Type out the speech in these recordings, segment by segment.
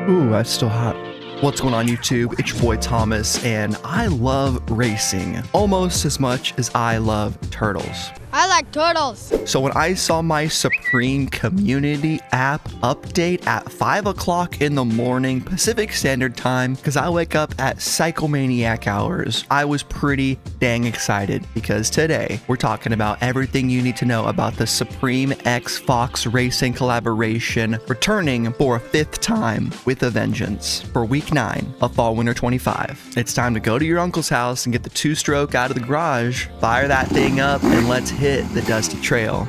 Ooh, that's still hot. What's going on YouTube? It's your boy Thomas, and I love racing almost as much as I love turtles. I like turtles. So when I saw my Supreme community app update at 5 o'clock in the morning Pacific Standard Time, because I wake up at psychomaniac hours, I was pretty dang excited because today we're talking about everything you need to know about the Supreme X Fox Racing collaboration returning for a 5th time with a vengeance for week 9 of Fall Winter 25. It's time to go to your uncle's house and get the 2-stroke out of the garage, fire that thing up, and let's hit the dusty trail.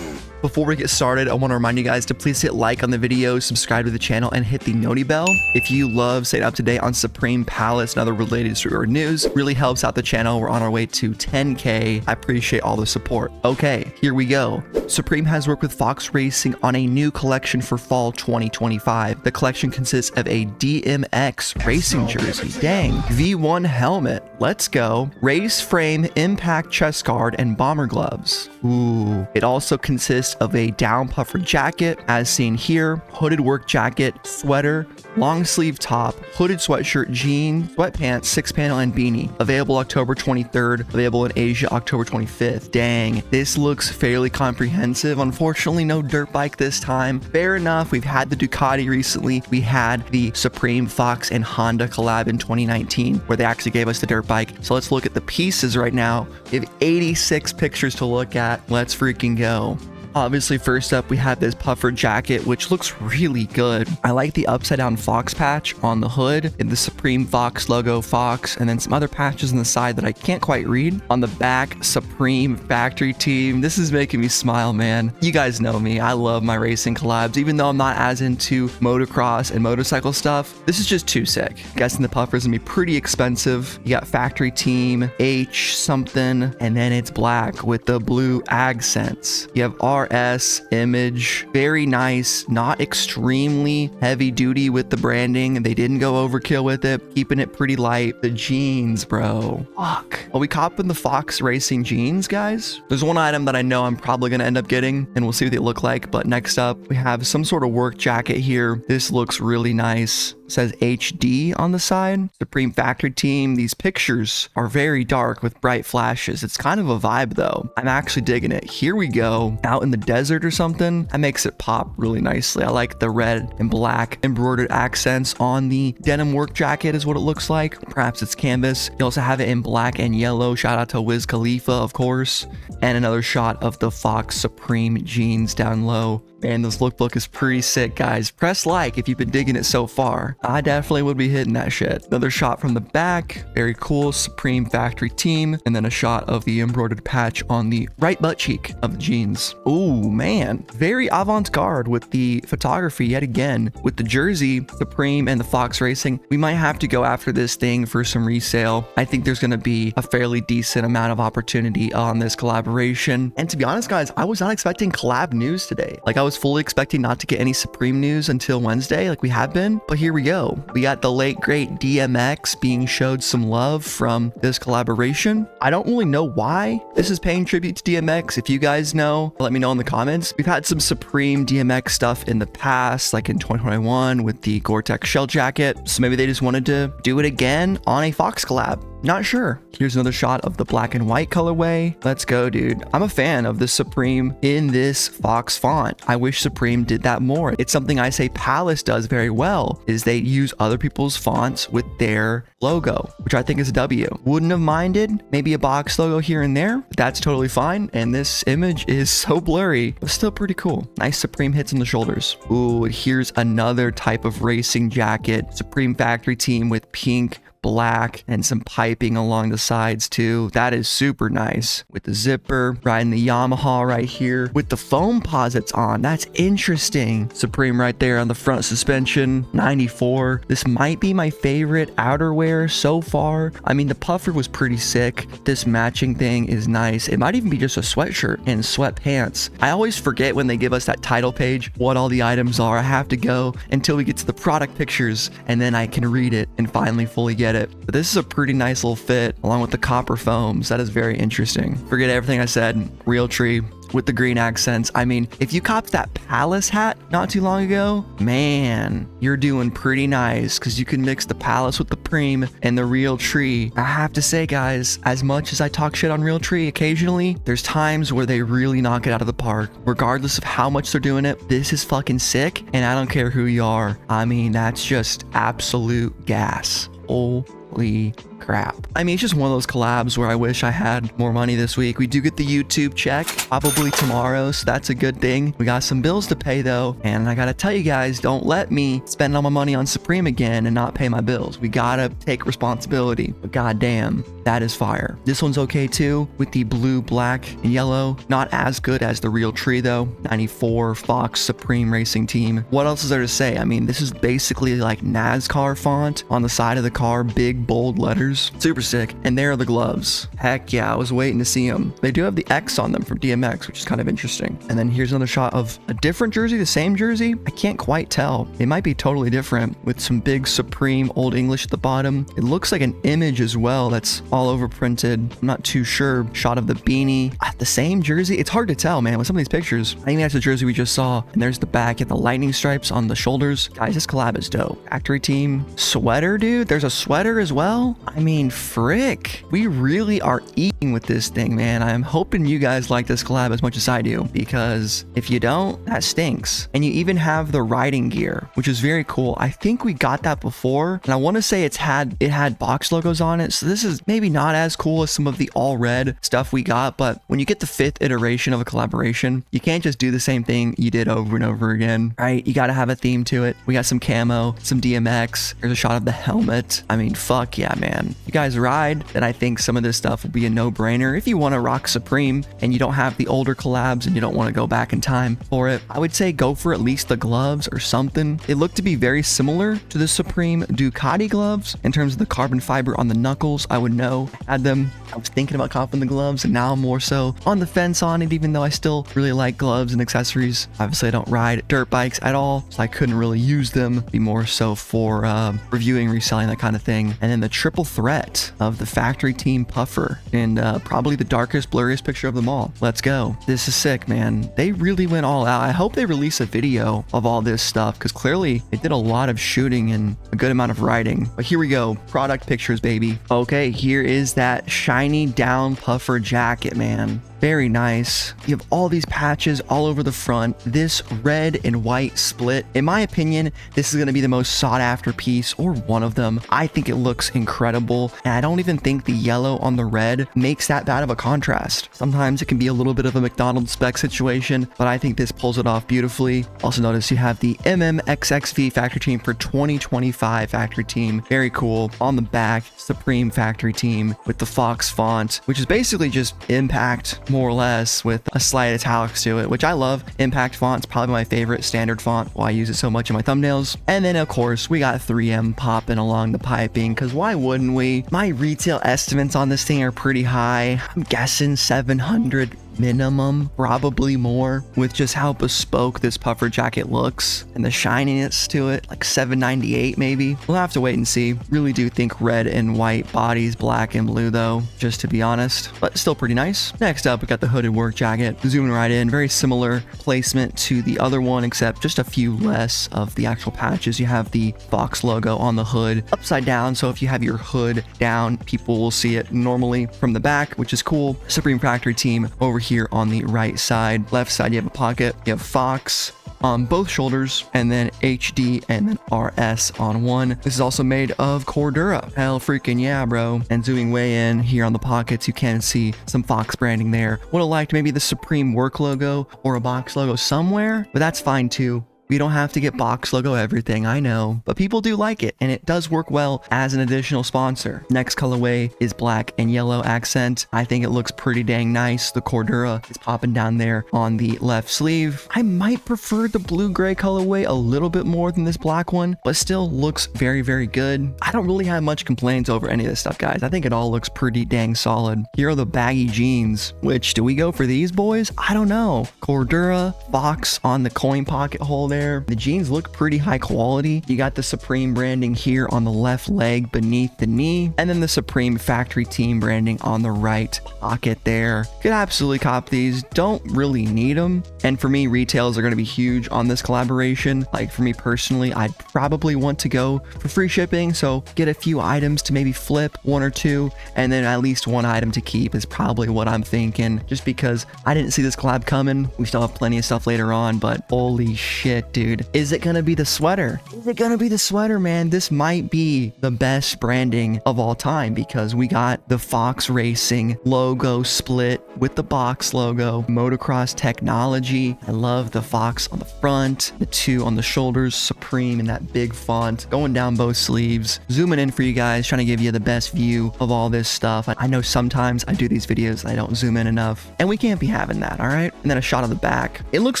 Before we get started, I want to remind you guys to please hit like on the video, subscribe to the channel, and hit the noti bell. If you love staying up to date on Supreme Palace and other related streetwear news, really helps out the channel. We're on our way to 10K. I appreciate all the support. Okay, here we go. Supreme has worked with Fox Racing on a new collection for Fall 2025. The collection consists of a DMX racing jersey, dang, V1 helmet, let's go, race frame, impact chest guard, and bomber gloves. Ooh. It also consists of a down puffer jacket, as seen here, hooded work jacket, sweater, long sleeve top, hooded sweatshirt, jean, sweatpants, 6-panel, and beanie. Available October 23rd, available in Asia October 25th. Dang, this looks fairly comprehensive. Unfortunately, no dirt bike this time. Fair enough, we've had the Ducati recently. We had the Supreme Fox and Honda collab in 2019, where they actually gave us the dirt bike. So let's look at the pieces right now. We have 86 pictures to look at. Let's freaking go. Obviously, first up, we have this puffer jacket, which looks really good. I like the upside down Fox patch on the hood and the Supreme Fox logo Fox, and then some other patches on the side that I can't quite read. On the back, Supreme Factory Team. This is making me smile, man. You guys know me. I love my racing collabs, even though I'm not as into motocross and motorcycle stuff. This is just too sick. I'm guessing the puffer is gonna be pretty expensive. You got Factory Team, H something, and then it's black with the blue accents. You have RS image, very nice, not extremely heavy duty with the branding. They didn't go overkill with it, keeping it pretty light. The jeans, bro, fuck. Are we copping the Fox Racing jeans, guys? There's one item that I know I'm probably gonna end up getting, and we'll see what they look like. But next up, we have some sort of work jacket here. This looks really nice. It says HD on the side. Supreme Factory Team. These pictures are very dark with bright flashes. It's kind of a vibe though. I'm actually digging it. Here we go. Out in the desert or something. That makes it pop really nicely. I like the red and black embroidered accents on the denim work jacket is what it looks like. Perhaps it's canvas. You also have it in black and yellow. Shout out to Wiz Khalifa, of course. And another shot of the Fox Supreme jeans down low. Man, this lookbook is pretty sick, guys. Press like if you've been digging it so far. I definitely would be hitting that shit. Another shot from the back. Very cool. Supreme Factory Team. And then a shot of the embroidered patch on the right butt cheek of the jeans. Ooh, man. Very avant-garde with the photography yet again. With the jersey, Supreme, and the Fox Racing, we might have to go after this thing for some resale. I think there's going to be a fairly decent amount of opportunity on this collaboration. And to be honest, guys, I was not expecting collab news today. Like, I was fully expecting not to get any Supreme news until Wednesday like we have been, but here we go. We got the late great DMX being showed some love from this collaboration. I don't really know why this is paying tribute to DMX. If you guys know, let me know in the comments. We've had some Supreme DMX stuff in the past, like in 2021 with the Gore-Tex shell jacket, so maybe they just wanted to do it again on a Fox collab. Not sure. Here's another shot of the black and white colorway. Let's go, dude. I'm a fan of the Supreme in this Fox font. I wish Supreme did that more. It's something I say Palace does very well, is they use other people's fonts with their logo, which I think is a W. Wouldn't have minded maybe a box logo here and there, but that's totally fine. And this image is so blurry, but still pretty cool. Nice Supreme hits on the shoulders. Ooh, here's another type of racing jacket. Supreme Factory Team with pink, black, and some piping along the sides too. That is super nice. With the zipper, riding the Yamaha right here with the foam posits on. That's interesting. Supreme right there on the front suspension. 94. This might be my favorite outerwear so far. I mean, the puffer was pretty sick. This matching thing is nice. It might even be just a sweatshirt and sweatpants. I always forget when they give us that title page what all the items are. I have to go until we get to the product pictures and then I can read it and finally fully get get it. But this is a pretty nice little fit along with the copper foams. That is very interesting. Forget everything I said. Realtree with the green accents. I mean, if you copped that Palace hat not too long ago, man, you're doing pretty nice because you can mix the Palace with the Preem and the Realtree. I have to say, guys, as much as I talk shit on Realtree occasionally, there's times where they really knock it out of the park. Regardless of how much they're doing it, this is fucking sick, and I don't care who you are. I mean, that's just absolute gas. Holy crap. I mean, it's just one of those collabs where I wish I had more money this week. We do get the YouTube check probably tomorrow, so that's a good thing. We got some bills to pay though, and I gotta tell you guys, don't let me spend all my money on Supreme again and not pay my bills. We gotta take responsibility, but goddamn, that is fire. This one's okay too, with the blue, black, and yellow. Not as good as the Realtree though. 94 Fox Supreme Racing Team. What else is there to say? I mean, this is basically like NASCAR font on the side of the car, big bold letters. Super sick. And there are the gloves. Heck yeah, I was waiting to see them. They do have the X on them from DMX, which is kind of interesting. And then here's another shot of a different jersey, the same jersey. I can't quite tell. It might be totally different with some big Supreme Old English at the bottom. It looks like an image as well that's all over printed. I'm not too sure. Shot of the beanie. The same jersey. It's hard to tell, man, with some of these pictures. I think that's the jersey we just saw. And there's the back and the lightning stripes on the shoulders. Guys, this collab is dope. Factory team sweater, dude. There's a sweater as well. I mean, frick. We really are eating with this thing, man. I'm hoping you guys like this collab as much as I do, because if you don't, that stinks. And you even have the riding gear, which is very cool. I think we got that before, and I want to say it had box logos on it. So this is maybe not as cool as some of the all red stuff we got, but when you get the 5th iteration of a collaboration, you can't just do the same thing you did over and over again, right? You got to have a theme to it. We got some camo, some DMX. There's a shot of the helmet. I mean, fuck yeah, man. You guys ride, then I think some of this stuff will be a no-brainer. If you want to rock Supreme and you don't have the older collabs and you don't want to go back in time for it, I would say go for at least the gloves or something. They look to be very similar to the Supreme Ducati gloves in terms of the carbon fiber on the knuckles. I would know. I had them. I was thinking about copping the gloves, and now I'm more so on the fence on it, even though I still really like gloves and accessories. Obviously, I don't ride dirt bikes at all, so I couldn't really use them. Be more so for reviewing, reselling, that kind of thing. And then the triple threat of the factory team puffer, and probably the darkest, blurriest picture of them all. Let's go. This is sick, man. They really went all out. I hope they release a video of all this stuff, because clearly they did a lot of shooting and a good amount of riding. But here we go. Product pictures, baby. Okay, here is that shiny down puffer jacket, man. Very nice. You have all these patches all over the front. This red and white split. In my opinion, this is going to be the most sought after piece, or one of them. I think it looks incredible. And I don't even think the yellow on the red makes that bad of a contrast. Sometimes it can be a little bit of a McDonald's spec situation, but I think this pulls it off beautifully. Also notice you have the MMXXV factory team for 2025 factory team. Very cool. On the back, Supreme factory team with the Fox font, which is basically just Impact, more or less, with a slight italics to it, which I love. Impact font's probably my favorite standard font, why I use it so much in my thumbnails. And then of course we got 3M popping along the piping, because why wouldn't we? My retail estimates on this thing are pretty high. I'm guessing 700 minimum, probably more, with just how bespoke this puffer jacket looks and the shininess to it, like 798 maybe. We'll have to wait and see. Really do think red and white bodies, black and blue though, just to be honest, but still pretty nice. Next up, we got the hooded work jacket. Zooming right in, very similar placement to the other one, except just a few less of the actual patches. You have the Fox logo on the hood upside down, so if you have your hood down, people will see it normally from the back, which is cool. Supreme factory team over here on the right side. Left side, you have a pocket. You have Fox on both shoulders, and then HD and then RS on one. This is also made of Cordura. Hell freaking yeah, bro. And zooming way in here on the pockets, you can see some Fox branding there. Would have liked maybe the Supreme work logo or a box logo somewhere, but that's fine too. We don't have to get box logo everything, I know, but people do like it, and it does work well as an additional sponsor. Next colorway is black and yellow accent. I think it looks pretty dang nice. The Cordura is popping down there on the left sleeve. I might prefer the blue-gray colorway a little bit more than this black one, but still looks very, very good. I don't really have much complaints over any of this stuff, guys. I think it all looks pretty dang solid. Here are the baggy jeans, which do we go for these boys? I don't know. Cordura, Fox on the coin pocket hole there. there. The jeans look pretty high quality. You got the Supreme branding here on the left leg beneath the knee, and then the Supreme factory team branding on the right pocket there. Could absolutely cop these. Don't really need them. And for me, retails are going to be huge on this collaboration. Like for me personally, I'd probably want to go for free shipping. So get a few items to maybe flip, one or two, and then at least one item to keep is probably what I'm thinking, just because I didn't see this collab coming. We still have plenty of stuff later on, but holy shit, dude. Is it going to be the sweater? Is it going to be the sweater, man? This might be the best branding of all time because we got the Fox Racing logo split with the box logo, motocross technology. I love the Fox on the front, the two on the shoulders, Supreme in that big font, going down both sleeves. Zooming in for you guys, trying to give you the best view of all this stuff. I know sometimes I do these videos, I don't zoom in enough, and we can't be having that, all right? And then a shot of the back. It looks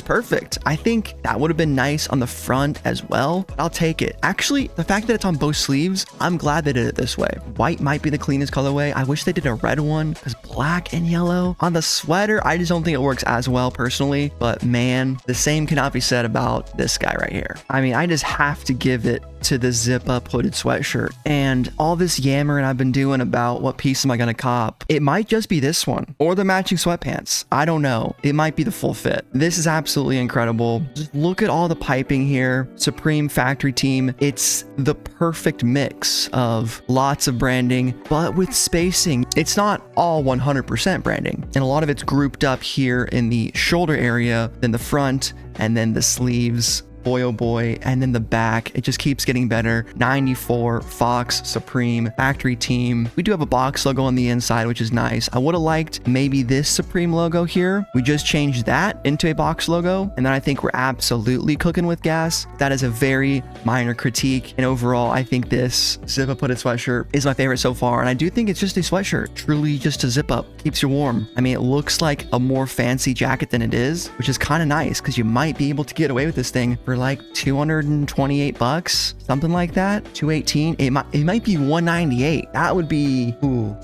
perfect. I think that would have been nice on the front as well, but I'll take it. Actually, the fact that it's on both sleeves, I'm glad they did it this way. White might be the cleanest colorway. I wish they did a red one because black and yellow on the sweater, I just don't think it works as well personally, but man, the same cannot be said about this guy right here. I mean, I just have to give it to the zip up hooded sweatshirt. And all this yammering I've been doing about what piece am I gonna cop, it might just be this one or the matching sweatpants. I don't know. It might be the full fit. This is absolutely incredible. Just look at all the piping here. Supreme factory team. It's the perfect mix of lots of branding, but with spacing. It's not all 100% branding. And a lot of it's grouped up here in the shoulder area, then the front, and then the sleeves. Boy, oh boy. And then the back, it just keeps getting better. 94, Fox, Supreme, factory team. We do have a box logo on the inside, which is nice. I would have liked maybe this Supreme logo here. We just changed that into a box logo. And then I think we're absolutely cooking with gas. That is a very minor critique. And overall, I think this zip up hooded sweatshirt is my favorite so far. And I do think it's just a sweatshirt, truly just a zip up. Keeps you warm. I mean, it looks like a more fancy jacket than it is, which is kind of nice because you might be able to get away with this thing for like 228 bucks, something like that. 218. It might be 198. That would be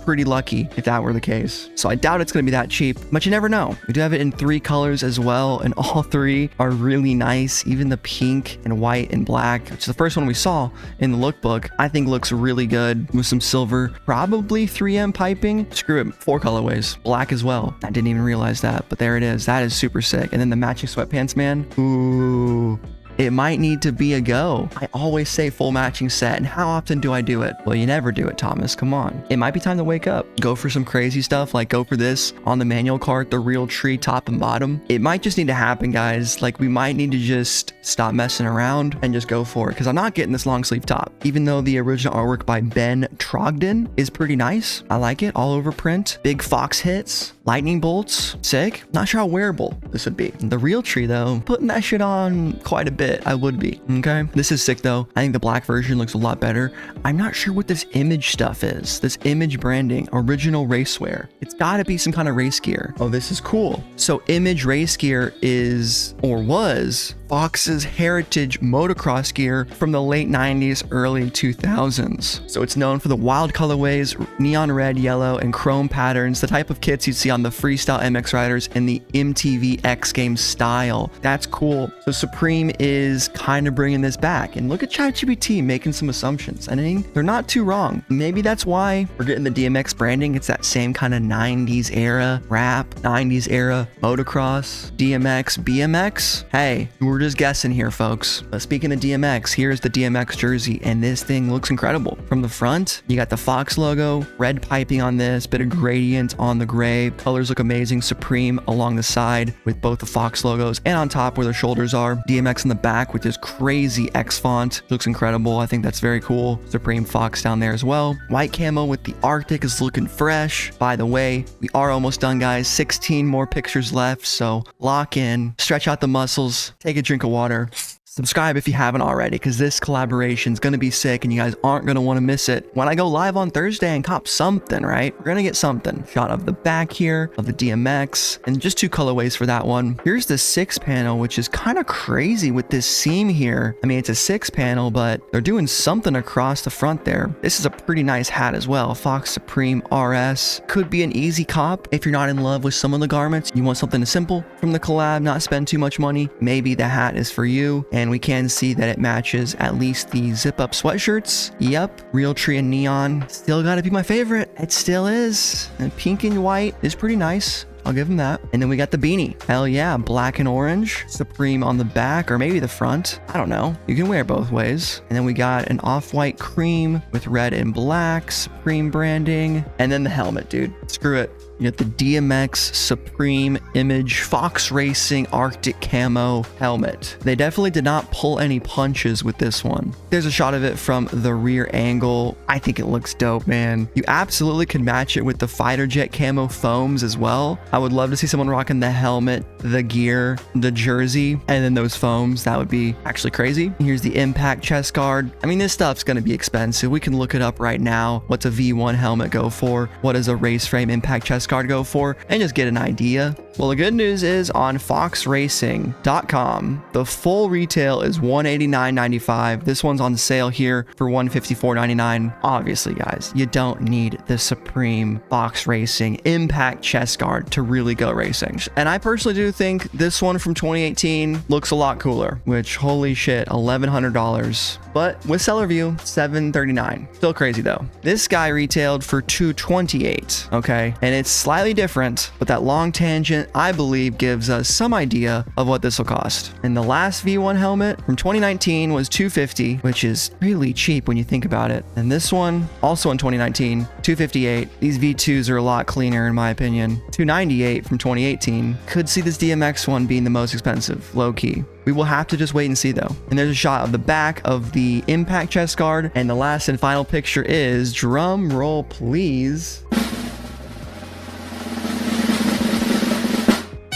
pretty lucky if that were the case. So I doubt it's gonna be that cheap, but you never know. We do have it in 3 colors as well, and all 3 are really nice. Even the pink and white and black, which is the first one we saw in the lookbook, I think looks really good with some silver, probably 3M piping. Screw it, 4 colorways, black as well. I didn't even realize that, but there it is. That is super sick. And then the matching sweatpants, man. Ooh. It might need to be a go. I always say full matching set, and how often do I do it? Well, you never do it, Thomas. Come on. It might be time to wake up. Go for some crazy stuff, like go for this on the manual cart, the real tree top and bottom. It might just need to happen, guys. Like we might need to just stop messing around and just go for it, because I'm not getting this long sleeve top. Even though the original artwork by Ben Trogdon is pretty nice. I like it. All over print. Big Fox hits. Lightning bolts. Sick. Not sure how wearable this would be. The real tree, though, putting that shit on quite a bit. I would be. Okay. This is sick though. I think the black version looks a lot better. I'm not sure what this image stuff is. This image branding, original racewear. It's gotta be some kind of race gear. Oh, this is cool. So image race gear is, or was, Fox's heritage motocross gear from the late 90s, early 2000s. So it's known for the wild colorways, neon red, yellow, and chrome patterns, the type of kits you'd see on the freestyle MX riders and the MTV X Games style. That's cool. So Supreme is kind of bringing this back. And look at ChatGPT making some assumptions. I mean, they're not too wrong. Maybe that's why we're getting the DMX branding. It's that same kind of 90s era rap, 90s era motocross, DMX, BMX. Hey, we're just guessing here, folks. But speaking of DMX, here's the DMX jersey, and this thing looks incredible. From the front, you got the Fox logo, red piping on this, bit of gradient on the gray. Colors look amazing. Supreme along the side with both the Fox logos, and on top where the shoulders are. DMX in the back with this crazy X font. Looks incredible. I think that's very cool. Supreme Fox down there as well. White camo with the Arctic is looking fresh. By the way, we are almost done, guys. 16 more pictures left, so lock in, stretch out the muscles, take a drink of water. Subscribe if you haven't already, because this collaboration is going to be sick and you guys aren't going to want to miss it. When I go live on Thursday and cop something, right? We're going to get something. Shot of the back here of the DMX, and just 2 colorways for that one. Here's the 6 panel, which is kind of crazy with this seam here. I mean, it's a 6 panel, but they're doing something across the front there. This is a pretty nice hat as well. Fox Supreme RS. Could be an easy cop if you're not in love with some of the garments. You want something simple from the collab, not spend too much money. Maybe the hat is for you. And we can see that it matches at least the zip-up sweatshirts. Yep, Realtree and neon. Still gotta be my favorite. It still is. And pink and white is pretty nice. I'll give him that. And then we got the beanie. Hell yeah, black and orange. Supreme on the back, or maybe the front. I don't know. You can wear it both ways. And then we got an off-white cream with red and black, Supreme branding. And then the helmet, dude. Screw it. You got the DMX Supreme Image Fox Racing Arctic Camo helmet. They definitely did not pull any punches with this one. There's a shot of it from the rear angle. I think it looks dope, man. You absolutely can match it with the fighter jet camo foams as well. I would love to see someone rocking the helmet, the gear, the jersey, and then those foams. That would be actually crazy. Here's the impact chest guard. I mean, this stuff's gonna be expensive. We can look it up right now. What's a V1 helmet go for? What does a race frame impact chest guard go for? And just get an idea. Well, the good news is on foxracing.com, the full retail is $189.95. This one's on sale here for $154.99. Obviously, guys, you don't need the Supreme Fox Racing Impact Chest Guard to really go racing. And I personally do think this one from 2018 looks a lot cooler, which holy shit, $1,100. But with seller view, $739. Still crazy though. This guy retailed for $228, okay? And it's slightly different, but that long tangent, I believe, gives us some idea of what this will cost. And the last V1 helmet from 2019 was $250, which is really cheap when you think about it. And this one, also in 2019, $258. These V2s are a lot cleaner in my opinion. $298 from 2018. Could see this DMX one being the most expensive, low key. We will have to just wait and see though. And there's a shot of the back of the impact chest guard. And the last and final picture is, drum roll please,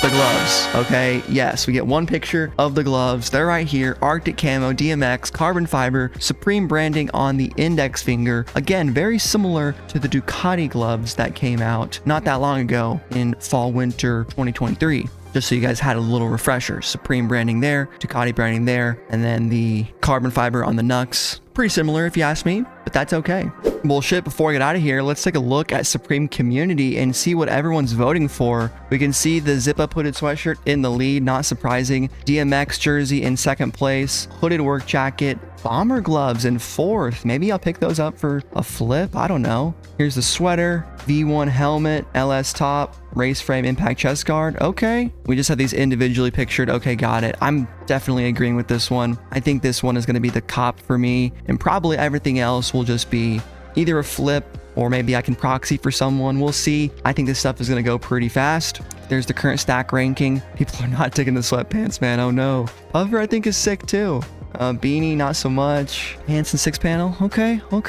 the gloves. Okay, yes, we get one picture of the gloves. They're right here. Arctic camo, DMX, carbon fiber, Supreme branding on the index finger. Again, very similar to the Ducati gloves that came out not that long ago in fall winter 2023. Just so you guys had a little refresher. Supreme branding there, Ducati branding there, and then the carbon fiber on the Nux. Pretty similar if you ask me, but that's okay. Bullshit, before I get out of here, let's take a look at Supreme Community and see what everyone's voting for. We can see the zip-up hooded sweatshirt in the lead, not surprising. DMX jersey in second place. Hooded work jacket. Bomber gloves in fourth. Maybe I'll pick those up for a flip. I don't know. Here's the sweater. V1 helmet. LS top. Race frame impact chest guard. Okay. We just have these individually pictured. Okay, got it. I'm definitely agreeing with this one. I think this one is going to be the cop for me. And probably everything else will just be either a flip or maybe I can proxy for someone. We'll see. I think this stuff is going to go pretty fast. There's the current stack ranking. People are not taking the sweatpants, man. Oh no. Puffer, I think, is sick too. Beanie, not so much. Pants and six panel. Okay. Well,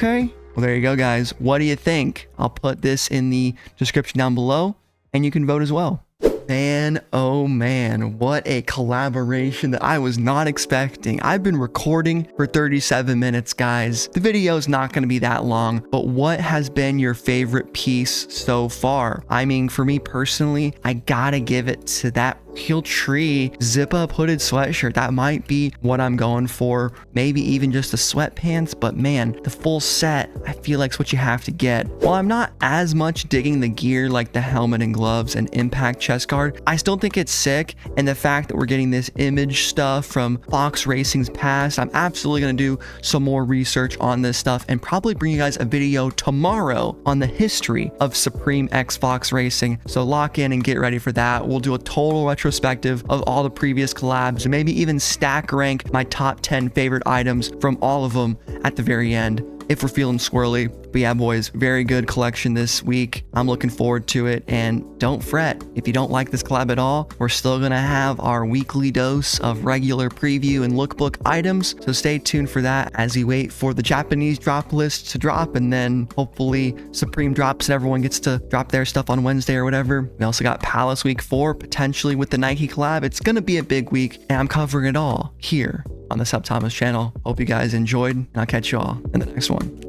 there you go, guys. What do you think? I'll put this in the description down below and you can vote as well. Man, oh man, what a collaboration that I was not expecting. I've been recording for 37 minutes, guys. The video is not going to be that long, but what has been your favorite piece so far? I mean, for me personally, I gotta give it to that Realtree zip-up hooded sweatshirt. That might be what I'm going for. Maybe even just the sweatpants, but man, the full set, I feel like it's what you have to get. While I'm not as much digging the gear like the helmet and gloves and impact chest guard, I still think it's sick. And the fact that we're getting this image stuff from Fox Racing's past, I'm absolutely going to do some more research on this stuff and probably bring you guys a video tomorrow on the history of Supreme X Fox Racing. So lock in and get ready for that. We'll do a total retrospective of all the previous collabs and maybe even stack rank my top 10 favorite items from all of them at the very end, if we're feeling squirrely. But yeah, boys, very good collection this week. I'm looking forward to it. And don't fret, if you don't like this collab at all, we're still gonna have our weekly dose of regular preview and lookbook items. So stay tuned for that as we wait for the Japanese drop list to drop, and then hopefully Supreme drops and everyone gets to drop their stuff on Wednesday or whatever. We also got Palace week 4, potentially with the Nike collab. It's gonna be a big week, and I'm covering it all here on the SupThomas channel. Hope you guys enjoyed, and I'll catch you all in the next one.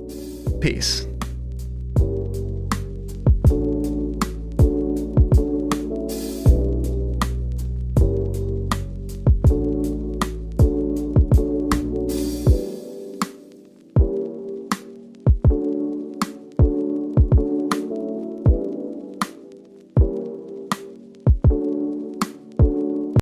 Peace.